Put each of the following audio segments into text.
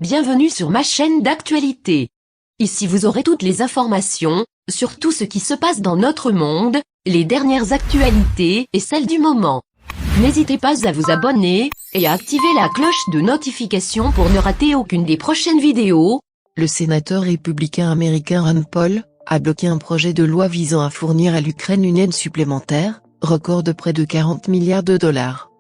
Bienvenue sur ma chaîne d'actualité. Ici vous aurez toutes les informations, sur tout ce qui se passe dans notre monde, les dernières actualités et celles du moment. N'hésitez pas à vous abonner, et à activer la cloche de notification pour ne rater aucune des prochaines vidéos. Le sénateur républicain américain Rand Paul a bloqué un projet de loi visant à fournir à l'Ukraine une aide supplémentaire, record de près de 40 milliards de dollars.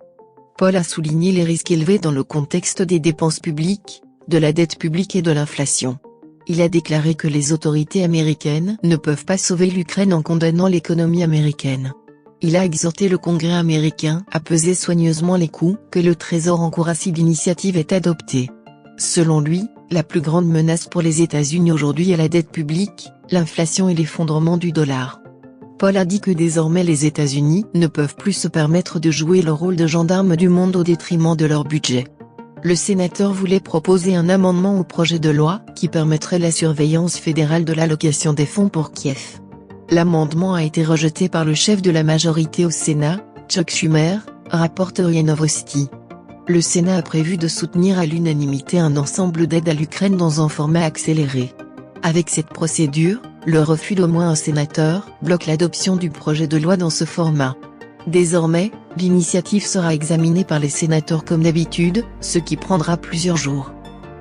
Paul a souligné les risques élevés dans le contexte des dépenses publiques, de la dette publique et de l'inflation. Il a déclaré que les autorités américaines ne peuvent pas sauver l'Ukraine en condamnant l'économie américaine. Il a exhorté le Congrès américain à peser soigneusement les coûts que le Trésor encourra si l'initiative est adoptée. Selon lui, la plus grande menace pour les États-Unis aujourd'hui est la dette publique, l'inflation et l'effondrement du dollar. Paul a dit que désormais les États-Unis ne peuvent plus se permettre de jouer le rôle de gendarme du monde au détriment de leur budget. Le sénateur voulait proposer un amendement au projet de loi qui permettrait la surveillance fédérale de l'allocation des fonds pour Kiev. L'amendement a été rejeté par le chef de la majorité au Sénat, Chuck Schumer, rapporte RIA Novosti. Le Sénat a prévu de soutenir à l'unanimité un ensemble d'aides à l'Ukraine dans un format accéléré. Avec cette procédure, le refus d'au moins un sénateur bloque l'adoption du projet de loi dans ce format. Désormais, l'initiative sera examinée par les sénateurs comme d'habitude, ce qui prendra plusieurs jours.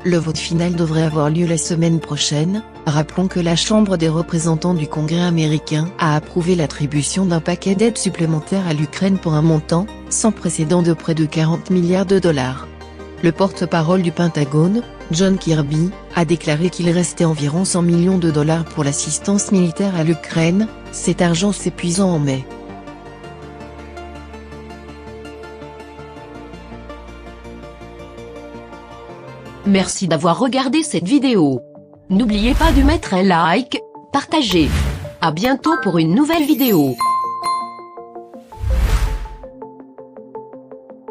Le vote final devrait avoir lieu la semaine prochaine. Rappelons que la Chambre des représentants du Congrès américain a approuvé l'attribution d'un paquet d'aides supplémentaires à l'Ukraine pour un montant sans précédent de près de 40 milliards de dollars. Le porte-parole du Pentagone, John Kirby, a déclaré qu'il restait environ 100 millions de dollars pour l'assistance militaire à l'Ukraine, cet argent s'épuisant en mai. Merci d'avoir regardé cette vidéo. N'oubliez pas de mettre un like, partager. À bientôt pour une nouvelle vidéo.